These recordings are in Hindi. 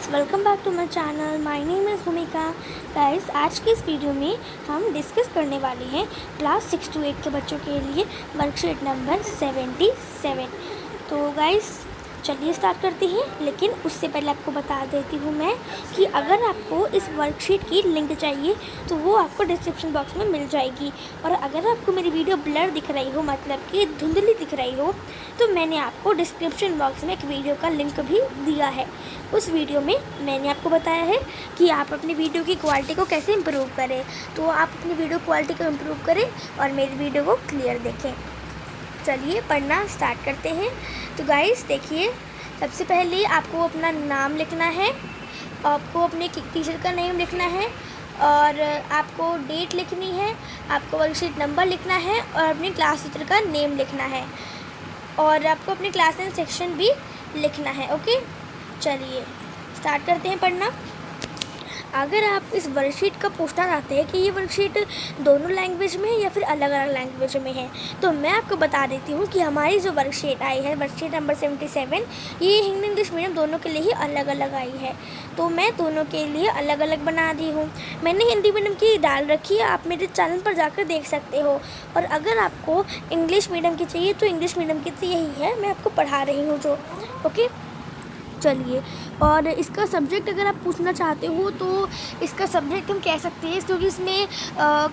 Guys, welcome back to my channel. My name is Bhumika. Guys, आज की इस वीडियो में हम डिस्कस करने वाले हैं क्लास 6 to 8 के बच्चों के लिए वर्कशीट नंबर 77। तो गाइस चलिए स्टार्ट करते हैं। लेकिन उससे पहले आपको बता देती हूँ मैं कि अगर आपको इस वर्कशीट की लिंक चाहिए तो वो आपको डिस्क्रिप्शन बॉक्स में मिल जाएगी। और अगर आपको मेरी वीडियो ब्लर दिख रही हो, मतलब कि धुंधली दिख रही हो, तो मैंने आपको डिस्क्रिप्शन बॉक्स में एक वीडियो का लिंक भी दिया है। उस वीडियो में मैंने आपको बताया है कि आप अपनी वीडियो की क्वालिटी को कैसे इम्प्रूव करें। तो आप अपनी वीडियो क्वालिटी को इम्प्रूव करें और मेरी वीडियो को क्लियर देखें। चलिए पढ़ना स्टार्ट करते हैं। तो गाइस देखिए, सबसे पहले आपको अपना नाम लिखना है, आपको अपने टीचर का नेम लिखना है, और आपको डेट लिखनी है, आपको वर्कशीट नंबर लिखना है, और अपनी क्लास टीचर का नेम लिखना है, और आपको अपनी क्लास एंड सेक्शन भी लिखना है। ओके, चलिए स्टार्ट करते हैं पढ़ना। अगर आप इस वर्कशीट का पूछना चाहते हैं कि ये वर्कशीट दोनों लैंग्वेज में है या फिर अलग अलग लैंग्वेज में है, तो मैं आपको बता देती हूँ कि हमारी जो वर्कशीट आई है, वर्कशीट नंबर 77, ये हिंदी इंग्लिश मीडियम दोनों के लिए ही अलग अलग आई है। तो मैं दोनों के लिए अलग अलग बना दी हूँ। मैंने हिंदी मीडियम की डाल रखी है, आप मेरे चैनल पर जाकर देख सकते हो। और अगर आपको इंग्लिश मीडियम की चाहिए तो इंग्लिश मीडियम की तो यही है, मैं आपको पढ़ा रही हूँ जो। ओके, चलिए। और इसका सब्जेक्ट अगर आप पूछना चाहते हो तो इसका सब्जेक्ट हम कह सकते हैं, क्योंकि इसमें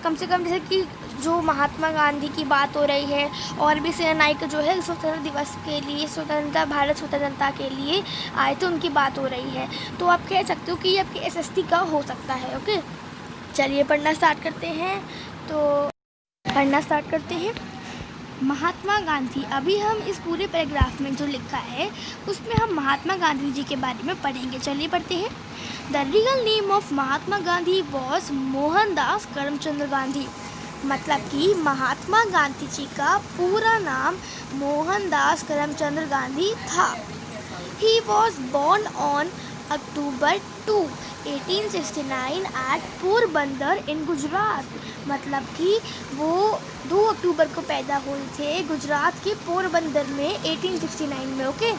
कम से कम जैसे कि जो महात्मा गांधी की बात हो रही है, और भी सेनानायक जो है स्वतंत्रता दिवस के लिए, स्वतंत्रता भारत स्वतंत्रता के लिए आए थे, उनकी बात हो रही है। तो आप कह सकते हो कि ये आपके एसएसटी का हो सकता है। ओके, चलिए पढ़ना स्टार्ट करते हैं। तो पढ़ना स्टार्ट करते हैं। महात्मा गांधी, अभी हम इस पूरे पैराग्राफ में जो लिखा है उसमें हम महात्मा गांधी जी के बारे में पढ़ेंगे। चलिए पढ़ते हैं। The real name of Mahatma Gandhi was Mohandas Karamchand Gandhi. मतलब कि महात्मा गांधी जी का पूरा नाम मोहनदास करमचंद गांधी था। He was born on October 2, 1869 at Porbandar in Gujarat. मतलब कि वो 2 अक्टूबर को पैदा हुए थे गुजरात के पोरबंदर में 1869 में। Okay,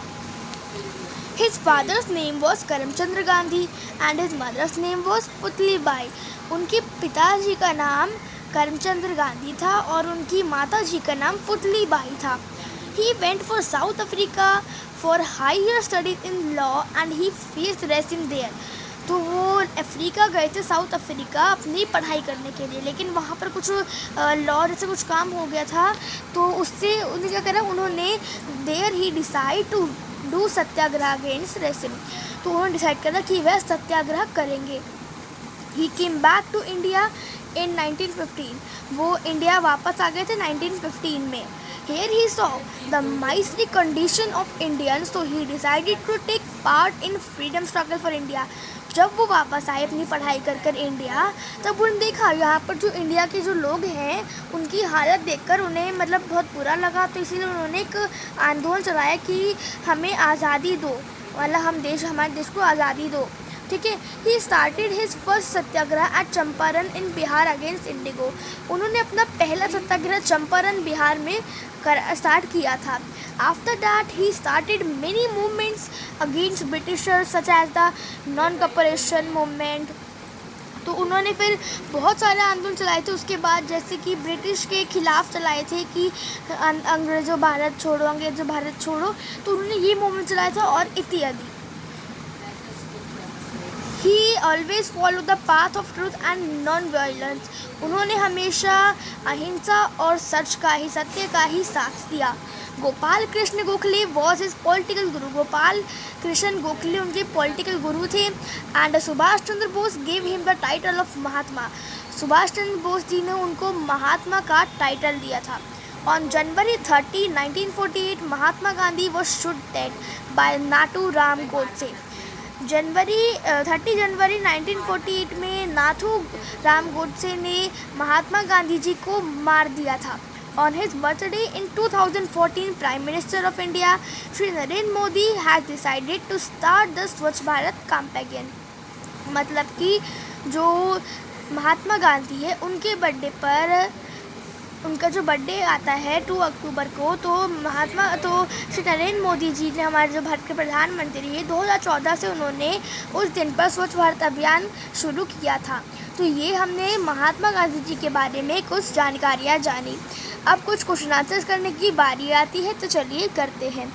his father's name was Karamchandra Gandhi and his mother's name was Putlibai. उनके पिताजी का नाम करमचंद्र गांधी था और उनकी माता जी का नाम पुतलीबाई था। He went for South Africa for higher studies in law and he faced regime there. तो वो अफ्रीका गए थे, साउथ अफ्रीका, अपनी पढ़ाई करने के लिए, लेकिन वहाँ पर कुछ लॉ जैसे कुछ काम हो गया था, तो उससे उन्हें क्या करा, उन्होंने there he decide to do satyagraha against regime. तो उन्होंने डिसाइड करा कि वह सत्याग्रह करेंगे। He came back to India in 1915। वो इंडिया वापस आ गए थे 1915 में। Here he saw the miserly condition of Indians, so he decided to take part in freedom struggle for India. जब वो वापस आए अपनी पढ़ाई कर कर इंडिया, तब उन्होंने देखा यहाँ पर जो इंडिया के जो लोग हैं उनकी हालत देखकर उन्हें मतलब बहुत बुरा लगा। तो इसीलिए उन्होंने एक आंदोलन चलाया कि हमें आज़ादी दो, मतलब हमारे देश को आज़ादी दो। ठीक है। He started his first satyagraha at Champaran in Bihar against indigo. उन्होंने अपना पहला सत्याग्रह चंपारण बिहार में स्टार्ट किया था। After that he started many movements against Britishers such as the non cooperation movement. तो उन्होंने फिर बहुत सारे आंदोलन चलाए थे उसके बाद, जैसे कि ब्रिटिश के खिलाफ चलाए थे कि अंग्रेज़ों भारत छोड़ो, अंग्रेज़ों भारत छोड़ो। तो उन्होंने ये मूवमेंट चलाया था और इत्यादि। He always followed the path of truth and non-violence. उन्होंने हमेशा अहिंसा और सत्य का ही साथ दिया। Gopal Krishna Gokhale was his political guru. Gopal Krishna Gokhale उनके political गुरु थे। And Subhash Chandra Bose gave him the title of महात्मा. सुभाष चंद्र बोस जी ने उनको महात्मा का टाइटल दिया था। On January 30, 1948, Mahatma Gandhi was shot dead by Naatu Ram Godse. 30 जनवरी 1948 में नाथू राम गोडसे ने महात्मा गांधी जी को मार दिया था। On his birthday in 2014, prime minister of India Shri Narendra Modi has decided to start the Swachh Bharat campaign. मतलब कि जो महात्मा गांधी है उनके बर्थडे पर उनका जो बर्थडे आता है 2 अक्टूबर को, तो श्री नरेंद्र मोदी जी ने, हमारे जो भारत के प्रधानमंत्री हैं, 2014 से उन्होंने उस दिन पर स्वच्छ भारत अभियान शुरू किया था। तो ये हमने महात्मा गांधी जी के बारे में कुछ जानकारियाँ जानी। अब कुछ क्वेश्चन आंसर्स करने की बारी आती है, तो चलिए करते हैं।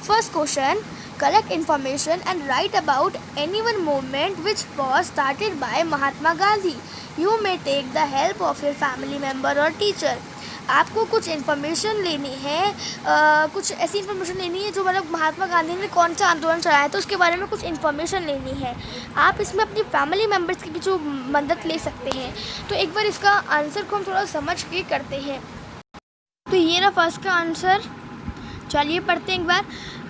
First question, collect information and write about any one movement which was started by Mahatma Gandhi. You may take the help of your family member or teacher. आपको कुछ इन्फॉर्मेशन लेनी है, कुछ ऐसी इन्फॉर्मेशन लेनी है जो मतलब महात्मा गांधी ने कौन सा आंदोलन चलाया, तो उसके बारे में कुछ इन्फॉर्मेशन लेनी है। आप इसमें अपनी फैमिली मेम्बर्स की भी जो मदद ले सकते हैं। तो एक बार इसका आंसर को हम थोड़ा समझ के करते हैं। तो ये रहा फर्स्ट का आंसर, चलिए पढ़ते हैं एक बार।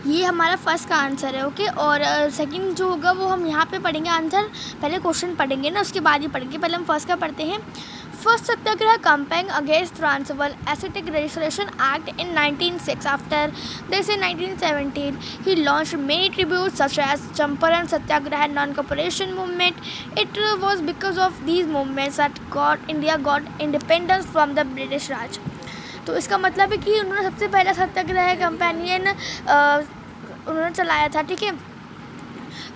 ये हमारा फर्स्ट का आंसर है, ओके। और सेकंड जो होगा वो हम यहाँ पे पढ़ेंगे आंसर, पहले क्वेश्चन पढ़ेंगे ना, उसके बाद ही पढ़ेंगे। पहले हम फर्स्ट का पढ़ते हैं। First satyagraha campaign against Transvaal Asiatic registration act in 1906. After this in 1917 he launched many tributes such as Champaran Satyagraha and non-cooperation movement. It was because of these movements that India got independence from the British Raj. तो इसका मतलब है कि उन्होंने सबसे पहला सत्याग्रह कैंपेनियन उन्होंने चलाया था, ठीक है।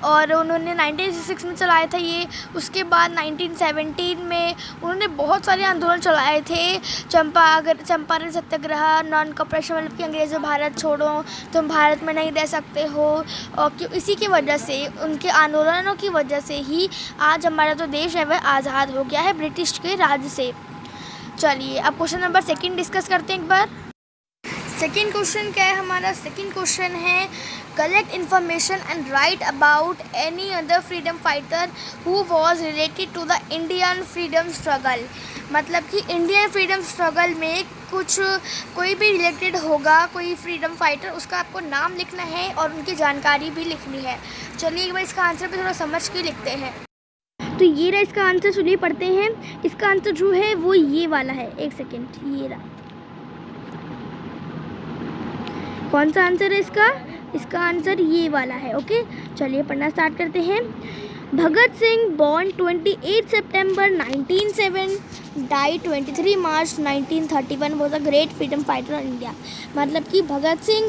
और उन्होंने 1906 में चलाया था ये। उसके बाद 1917 में उन्होंने बहुत सारे आंदोलन चलाए थे। चंपारण सत्याग्रह, नॉन कॉपरेशन, मतलब कि अंग्रेज़ों भारत छोड़ो, तुम भारत में नहीं रह सकते हो। और इसी की वजह से, उनके आंदोलनों की वजह से ही आज हमारा जो देश है वह आज़ाद हो गया है ब्रिटिश के राज से। चलिए अब क्वेश्चन नंबर सेकंड डिस्कस करते हैं एक बार। सेकंड क्वेश्चन क्या है हमारा? सेकंड क्वेश्चन है, collect information and write about any other freedom fighter who was related to the Indian freedom struggle. मतलब कि इंडियन फ्रीडम स्ट्रगल में कोई भी रिलेटेड होगा, कोई फ्रीडम फाइटर, उसका आपको नाम लिखना है और उनकी जानकारी भी लिखनी है। चलिए एक बार इसका आंसर भी थोड़ा समझ के लिखते हैं। तो ये रहा इसका आंसर, चलिए पढ़ते हैं। इसका आंसर जो है वो ये वाला है, एक सेकेंड, ये रहा। कौन सा आंसर है इसका? इसका आंसर ये वाला है, ओके। चलिए पढ़ना स्टार्ट करते हैं। Bhagat Singh born 28 September 1907, died 23 March 1931, was a great freedom fighter in India। मतलब कि भगत सिंह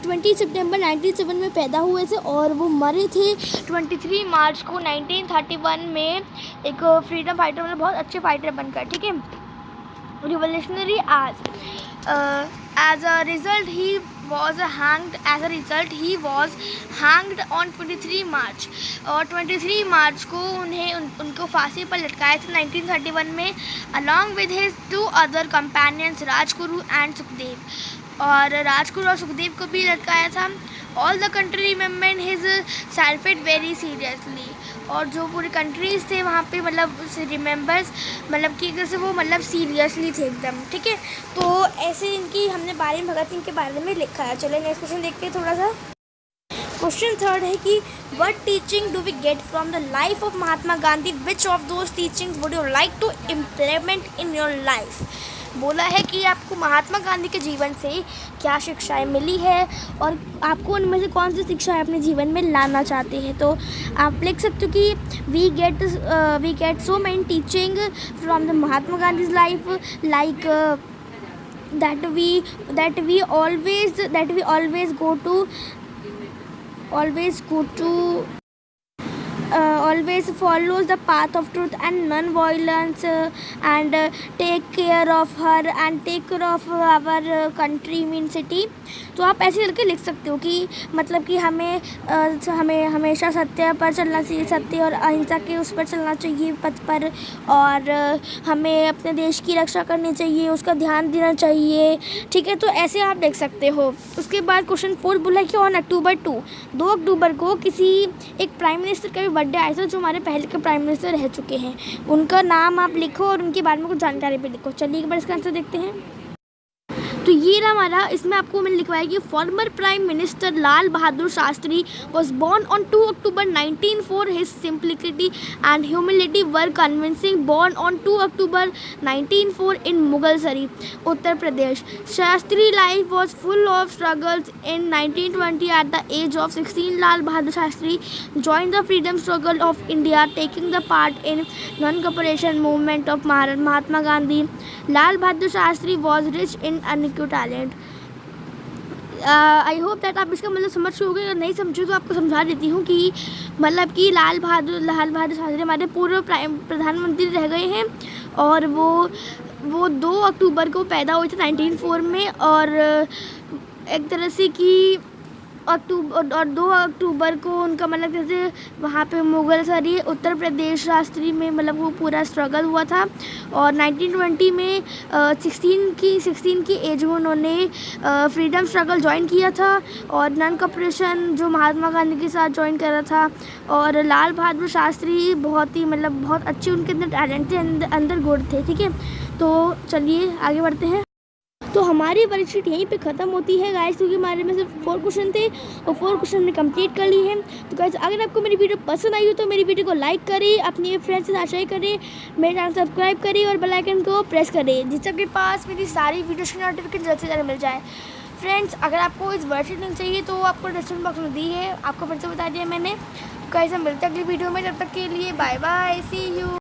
20 सितंबर 1907 में पैदा हुए थे और वो मरे थे 23 मार्च को 1931 में, एक फ्रीडम फाइटर, मतलब बहुत अच्छे फाइटर बनकर, ठीक है। Revolutionary as a result he was hanged on 23 मार्च, और 23 मार्च को उनको फांसी पर लटकाया था 1931 में, along with his 2 other companions Rajguru and Sukhdev. और राजगुरु और सुखदेव को भी लटकाया था। All the country remember his sulphate very seriously. और जो पूरी कंट्रीज़ थे वहाँ पे, मतलब रिमेंबर्स, मतलब कि जैसे वो मतलब सीरियसली थे एकदम, ठीक है। तो ऐसे इनकी हमने बारे में भगत सिंह के बारे में लिखा है। चलिए नेक्स्ट क्वेश्चन देखते हैं थोड़ा सा। क्वेश्चन थर्ड है कि what teaching do we get from the life of Mahatma Gandhi, which of those teachings would you like to implement in your life. बोला है कि आपको महात्मा गांधी के जीवन से क्या शिक्षाएं मिली है और आपको उनमें से कौन सी शिक्षाएं अपने जीवन में लाना चाहते हैं। तो आप लिख सकते हो कि we get so many teaching from the Mahatma Gandhi's life, like that we always go to always follows the path of truth and non-violence, and take care of her and take care of our country, mean city। तो आप ऐसे करके लिख सकते हो कि मतलब कि हमें हमेशा सत्य पर चलना चाहिए, सत्य और अहिंसा के उस पर चलना चाहिए, पथ पर, और हमें अपने देश की रक्षा करनी चाहिए, उसका ध्यान देना चाहिए, ठीक है। तो ऐसे आप देख सकते हो। उसके बाद क्वेश्चन 4 बोला कि ऑन अक्टूबर 2 अक्टूबर को किसी एक प्राइम मिनिस्टर का भी बर्थडे आया था जो हमारे पहले के प्राइम मिनिस्टर रह चुके हैं। उनका नाम आप लिखो और उनके बारे में कुछ जानकारी भी लिखो। चलिए एक बार इसका आंसर देखते हैं। तो ये रहा हमारा, इसमें आपको मैंने लिखवाया कि former prime minister Lal Bahadur Shastri was born on 2 October 1904. His simplicity and humility were convincing. Born on 2 October 1904 in Mughalsarai, Uttar Pradesh. Shastri life was full of struggles. In 1920 at the age of 16 Lal Bahadur Shastri joined the freedom struggle of India, taking the part in non-cooperation movement of Mahatma Gandhi. Lal Bahadur Shastri was rich in unequal talent. I hope that आप इसका मतलब समझ चुके होंगे. अगर नहीं समझो तो आपको समझा देती हूँ कि मतलब कि लाल बहादुर शास्त्री हमारे पूर्व प्रधानमंत्री रह गए हैं और वो 2 अक्टूबर को पैदा हुए थे 1904 में. और एक तरह से कि 2 अक्टूबर को उनका मतलब जैसे वहाँ पे मुगलसरी उत्तर प्रदेश शास्त्री में मतलब वो पूरा स्ट्रगल हुआ था. और 1920 में 16 की एज में उन्होंने फ्रीडम स्ट्रगल ज्वाइन किया था और नॉन कॉपरेशन जो महात्मा गांधी के साथ ज्वाइन करा था. और लाल बहादुर शास्त्री बहुत ही मतलब बहुत अच्छे उनके अंदर टैलेंट थे, अंदर गुण थे. ठीक है, तो चलिए आगे बढ़ते हैं. तो हमारी वर्कशीट यहीं पे ख़त्म होती है गाइस, क्योंकि हमारे में सिर्फ 4 क्वेश्चन थे और 4 क्वेश्चन हमने कंप्लीट कर ली है. तो गाइस अगर आपको मेरी वीडियो पसंद आई हो तो मेरी वीडियो को लाइक करें, अपने फ्रेंड्स के साथ शेयर करें, मेरे चैनल सब्सक्राइब करें और बेल आइकन को प्रेस करें जिससे आपके पास मेरी सारी वीडियोज़ की नोटिफिकेशन जल्द से जल्द मिल जाए. फ्रेंड्स अगर आपको इस वर्कशीट लिंक चाहिए तो आपको डिस्क्रिप्शन बॉक्स में दी है, आपको फिर से बता दिया मैंने. गाइस हम मिलते हैं अगली वीडियो में, तब तक के लिए बाय बाय, सी यू.